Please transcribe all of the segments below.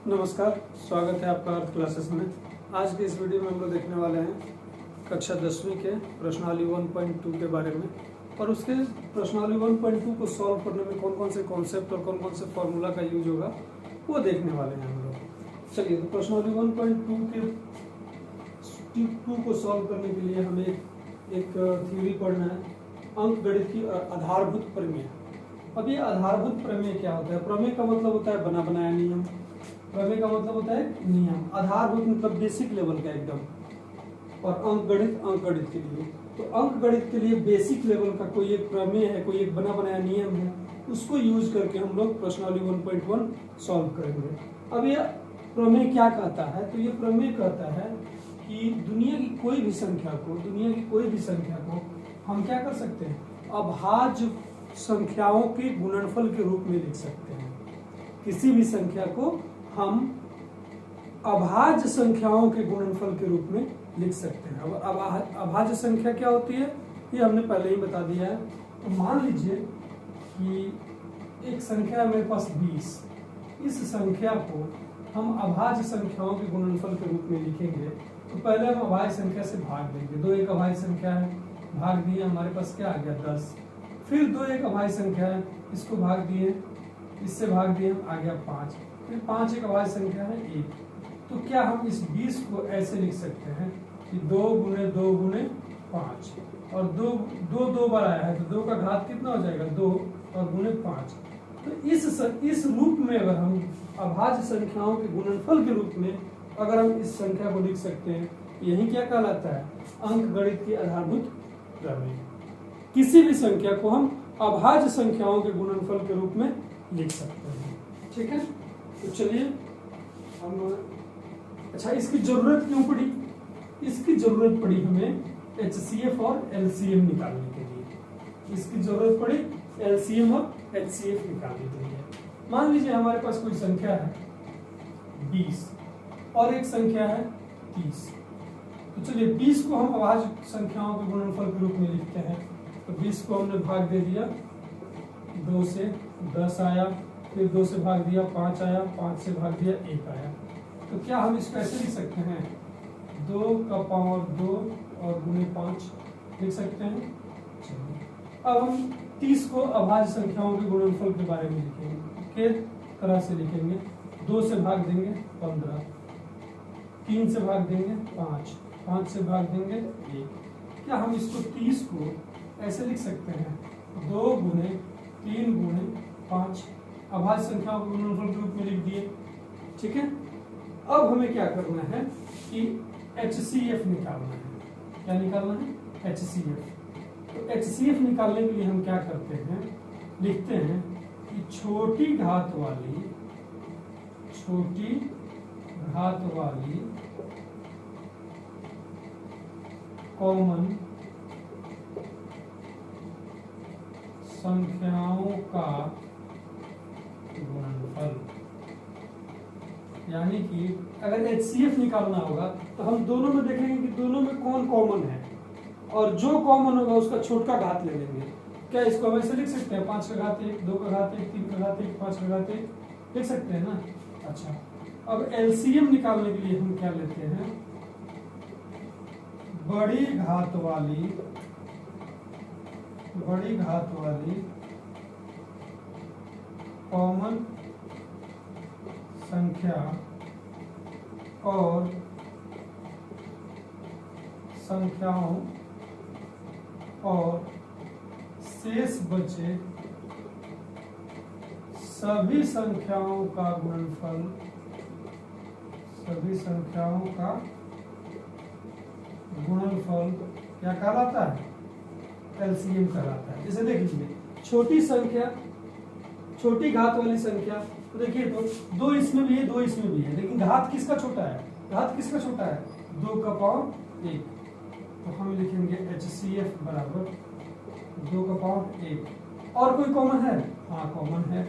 नमस्कार, स्वागत है आपका अर्थ क्लासेस में। आज के इस वीडियो में हम लोग देखने वाले हैं कक्षा 10वीं के प्रश्नावली 1.2 के बारे में, और उसके प्रश्नावली 1.2 को सॉल्व करने में कौन कौन से कॉन्सेप्ट और कौन कौन से फॉर्मूला का यूज होगा वो देखने वाले हैं हम लोग। चलिए, तो प्रश्नावली 1.2 के टिप 2 को सॉल्व करने के लिए हमें एक थ्योरी पढ़ना है, अंक गणित की आधारभूत प्रमेय। अब ये आधारभूत प्रमेय क्या होता है? प्रमेय का मतलब होता है बना बनाया नियम। प्रमेय का मतलब होता है नियम। आधारभूत मतलब बेसिक लेवल का एकदम, और अंक गणित के लिए, तो अंक गणित के लिए बेसिक लेवल का कोई एक प्रमेय है, कोई एक बना बनाया नियम है, उसको यूज करके हम लोग प्रश्नावली 1.1 सॉल्व करेंगे। अब ये प्रमेय क्या कहता है? तो ये प्रमेय कहता है कि दुनिया की कोई भी संख्या को हम क्या कर सकते हैं? अभाज्य संख्याओं के गुणनफल के रूप में लिख सकते हैं। किसी भी संख्या को हम अभाज्य संख्याओं के गुणनफल के रूप में लिख सकते हैं। अब अभाज्य संख्या क्या होती है ये हमने पहले ही बता दिया है। तो मान लीजिए कि एक संख्या है मेरे पास 20। इस संख्या को हम अभाज्य संख्याओं के गुणनफल के रूप में लिखेंगे। तो पहले हम अभाज्य संख्या से भाग देंगे। 2 एक अभाज्य संख्या है, भाग दिए, हमारे पास क्या आ गया 10। फिर 2 एक अभाज्य संख्या है, इसको भाग दिए, इससे भाग दिए, आ गया 5। फिर 5 एक अभाज्य संख्या है 1। तो क्या हम इस 20 को ऐसे लिख सकते हैं कि 2 गुणे 2 गुणे 5, और 2 बार आया है तो 2 का घात कितना हो जाएगा 2, और गुणे 5। तो इस रूप में अगर हम अभाज्य संख्याओं के गुणनफल के रूप में अगर हम इस संख्या को लिख सकते हैं, यही क्या कहलाता है? अंक गणित की आधारभूत प्रमेय। किसी भी संख्या को हम अभाज्य संख्याओं के गुणनफल के रूप में लिख सकते हैं। ठीक है, तो चलिए हम इसकी जरूरत क्यों पड़ी? इसकी जरूरत पड़ी हमें HCF और LCM निकालने के लिए। इसकी जरूरत पड़ी LCM और HCF निकालने के लिए। मान लीजिए हमारे पास कोई संख्या है 20 और एक संख्या है 30। तो चलिए 20 को हम अभाज्य संख्याओं के गुणनफल के रूप में लिखते हैं। तो 20 को हमने भाग दे दिया, 2 से 10 आया, फिर 2 से भाग दिया 5 आया, 5 से भाग दिया 1 आया। तो क्या हम इसको ऐसे लिख सकते हैं? 2 का पावर 2 और गुणे 5 लिख सकते हैं। अब हम 30 को अभाज्य संख्याओं के गुणनफल के बारे में लिखेंगे। किस तरह से लिखेंगे? 2 से भाग देंगे 15, 3 से भाग देंगे 5, 5 से भाग देंगे 1। क्या हम इसको 30 को ऐसे लिख सकते हैं? 2 गुणे 3 गुणे 5 अभाज्य संख्याओं के गुणनफल के रूप में लिख दिए। ठीक है, अब हमें क्या करना है कि HCF निकालना है। क्या निकालना है? HCF। तो HCF निकालने के लिए हम क्या करते हैं? लिखते हैं कि छोटी घात वाली कॉमन संख्याओं का गुणनफल। यानी कि अगर HCF निकालना होगा तो हम दोनों में देखेंगे कि दोनों में कौन कॉमन है, और जो कॉमन होगा उसका छोटा घात ले लेंगे। क्या इसको हम ऐसे लिख सकते हैं? 5 का घात 1, 2 का घात 1, 3 का घात 1, 5 का घात 1 लिख सकते हैं ना। अच्छा, अब LCM निकालने के लिए हम क्या लेते हैं? बड़ी घात वाली कॉमन संख्या और संख्याओं और शेष बचे सभी संख्याओं का गुणनफल, क्या कहलाता है? LCM कहलाता है। जैसे देख लीजिए, छोटी घात वाली संख्या, तो देखिए तो 2 इसमें भी है, 2 इसमें भी है, लेकिन घात किसका छोटा है? 2 का पावर 1। तो हम लिखेंगे HCF बराबर 2 का पावर 1। और कोई कॉमन है? हाँ, कॉमन है।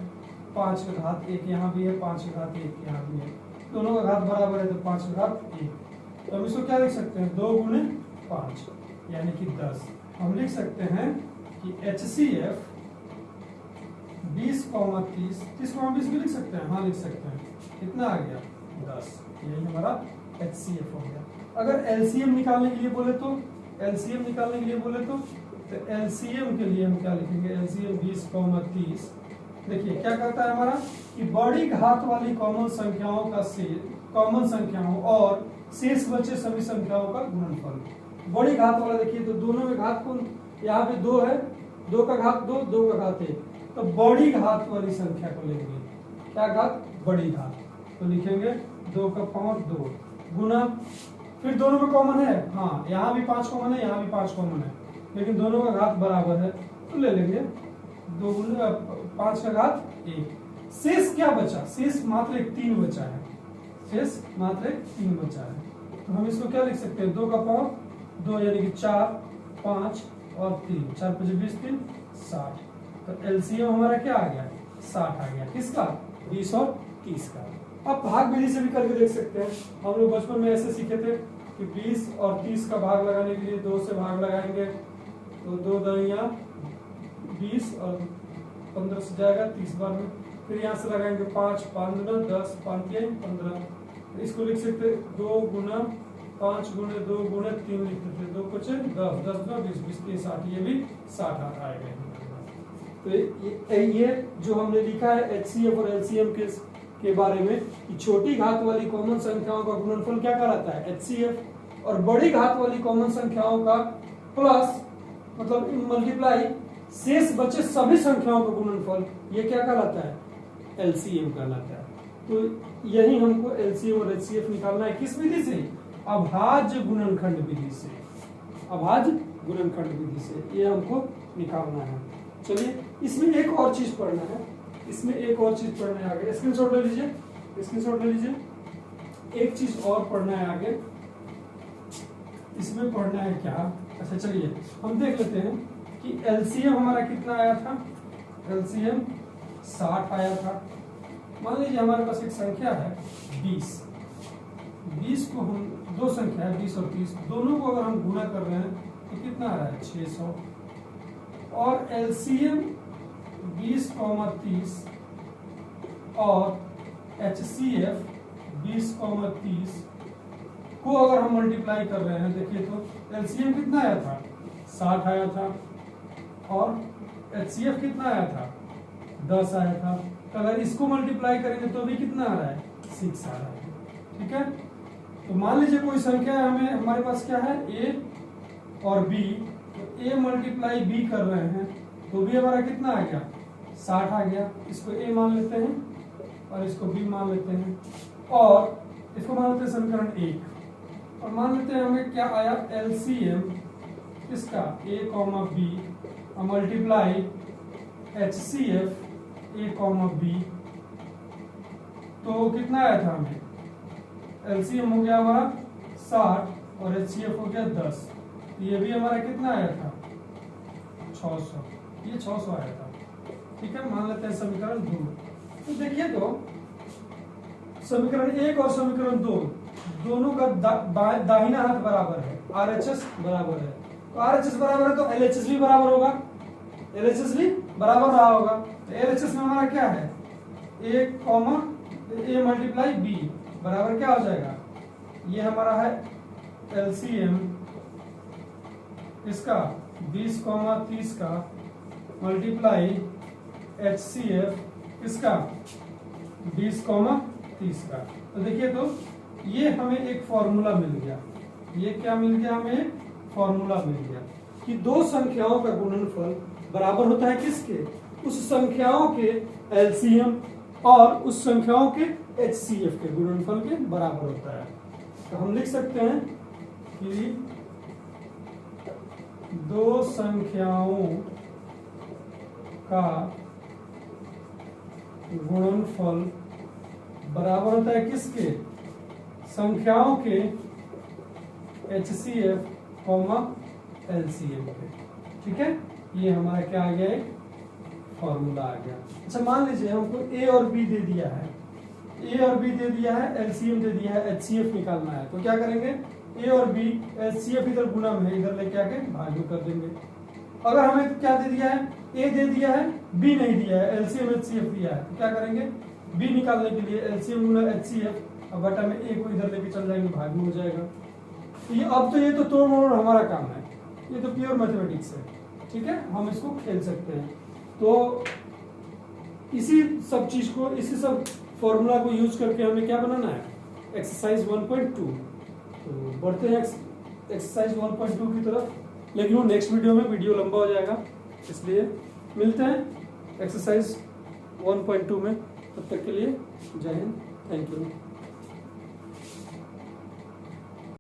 5 का घात 1 यहाँ भी है, 5 का घात 1 यहाँ भी है, दोनों का घात बराबर है, तो 5 का घात 1। तो हम इसको क्या लिख सकते हैं? 2 गुणे 5 यानी कि 10। हम लिख सकते हैं कि HCF 20, 30, 30, 20 भी लिख सकते हैं, हाँ लिख सकते हैं। कितना आ गया 10, यही हमारा HCF हो गया। अगर LCM निकालने के लिए बोले तो LCM के लिए हम क्या लिखेंगे, LCM 20, 30। देखिए क्या कहता है हमारा कि बड़ी घात वाली कॉमन संख्याओं का कॉमन संख्याओं और शेष बचे सभी संख्याओं का गुणनफल। बड़ी घात वाला देखिए तो दोनों में घात कौन, यहाँ पे 2 है, 2 का घात 2, 2 का घात 1, तो बड़ी घात वाली संख्या को लेंगे। क्या घात, बड़ी घात, तो लिखेंगे 2 का पावर 2 गुना, फिर दोनों में कॉमन है, हाँ यहाँ भी 5 कॉमन है, यहाँ भी 5 कॉमन है, लेकिन दोनों का घात बराबर है तो ले लेंगे 2 गुना 5 का घात 1। शेष क्या बचा, शेष मात्र एक 3 बचा है, शेष मात्र एक 3 बचा है, तो हम इसको क्या लिख सकते हैं, 2 का पावर 2 यानी कि 4, 5 और 3, 4 5 20, 3 60। तो LCM हमारा क्या आ गया, 60 आ गया, किसका, 20 और 30 का। अब भाग विधि से भी करके देख सकते हैं। हम लोग बचपन में ऐसे सीखे थे कि 20 और 30 का भाग लगाने के लिए 2 से भाग लगाएंगे, तो 2 दहिया 20 और 15 से जाएगा 30 बार में, फिर यहाँ से लगाएंगे 5, 5 गुना 10, 5 3 15। इसको लिख सकते 2 गुना 5 गुने 2 गुने 3 लिखते थे, 2 5 10, 10 गुना 20, 20 3 60, ये भी 60 आएगा। तो ये जो हमने लिखा है HCF और LCM के बारे में कि छोटी घात वाली कॉमन संख्याओं का गुणनफल क्या कहलाता है, HCF, और बड़ी घात वाली कॉमन संख्याओं का प्लस मतलब मल्टीप्लाई शेष बचे सभी संख्याओं का गुणनफल, ये क्या कहलाता है, LCM कहलाता है। तो यही हमको LCM और HCF निकालना है, किस विधि से, अभाज्य गुणनखंड विधि से, अभाज्य गुणनखंड विधि से ये हमको निकालना है। चलिए इसमें एक और चीज पढ़ना है, इसमें एक और चीज पढ़ना है आगे, स्क्रीनशॉट ले लीजिए, स्क्रीनशॉट ले लीजिए। एक चीज और पढ़ना है आगे, इसमें पढ़ना है क्या, अच्छा चलिए हम देख लेते हैं कि LCM हमारा कितना आया था, LCM 60 आया था। मान लीजिए हमारे पास एक संख्या है 20 को हम, दो संख्या है 20 और 30, दोनों को अगर हम गुणा कर रहे हैं तो कितना आ रहा है 600, और LCM 20, 30 और HCF 20, 30 को अगर हम मल्टीप्लाई कर रहे हैं, देखिए तो LCM कितना आया था 60 आया था, और HCF कितना आया था 10 आया था, तो अगर इसको मल्टीप्लाई करेंगे तो भी कितना आ रहा है 6 आ रहा है, ठीक है। तो मान लीजिए कोई संख्या है, हमारे पास क्या है A और B, तो A मल्टीप्लाई B कर रहे हैं तो भी हमारा कितना आ गया 60 आ गया, इसको A मान लेते हैं और इसको B मान लेते हैं, और इसको मान लेते हैं समीकरण 1, और मान लेते हैं हमें क्या आया LCM इसका A, B और मल्टीप्लाई HCF A, B, तो कितना आया था हमें, LCM हो गया हमारा 60 और HCF हो गया 10, ये भी हमारा कितना आया था 600, ये 600 आया था, ठीक है। मान लेते हैं समीकरण 2, तो देखिए तो समीकरण 1 और समीकरण 2 दोनों का दाहिना हाथ बराबर है, RHS बराबर है, तो RHS बराबर है तो LHS भी बराबर होगा, LHS भी बराबर रहा होगा, तो LHS में हमारा क्या है A मल्टीप्लाई B बराबर क्या हो जाएगा, ये हमारा है LCM इसका 20, 30 का मल्टीप्लाई HCF इसका 20, 30 का। तो देखिए तो ये हमें एक फॉर्मूला मिल गया, ये क्या मिल गया, हमें फॉर्मूला मिल गया कि दो संख्याओं का गुणनफल बराबर होता है किसके, उस संख्याओं के LCM और उस संख्याओं के HCF के गुणनफल के बराबर होता है। तो हम लिख सकते हैं कि दो संख्याओं का गुणनफल बराबर होता है किसके, संख्याओं के HCF, LCM के, ठीक है। ये हमारा क्या आ गया, एक फॉर्मूला आ गया। अच्छा मान लीजिए हमको A और B दे दिया है, A और B दे दिया है, LCM दे दिया है, HCF निकालना है, तो क्या करेंगे A और B HCF इधर गुणा में है, इधर लेके आके भाग कर देंगे, अगर हमें क्या दे दिया है, ए दे दिया है, बी नहीं दिया है, एलसीएम एचसीएफ दिया है, तो क्या करेंगे, बी निकालने के लिए एलसीएम गुना एचसीएफ, अब बटा में ए को इधर लेके चल जाएंगे, भाग में हो जाएगा। ये अब तो ये तो तोड़ मोड़ हमारा काम है, ये तो प्योर मैथमेटिक्स है, ठीक है, हम इसको खेल सकते हैं। तो इसी सब चीज को, इसी सब फॉर्मूला को यूज करके हमें क्या बनाना है, एक्सरसाइज 1.2। तो बढ़ते हैं एक्सरसाइज 1.2 की तरफ, लेकिन वो नेक्स्ट वीडियो में, वीडियो लंबा हो जाएगा, इसलिए मिलते हैं एक्सरसाइज 1.2 में। तब तक के लिए जय हिंद, थैंक यू।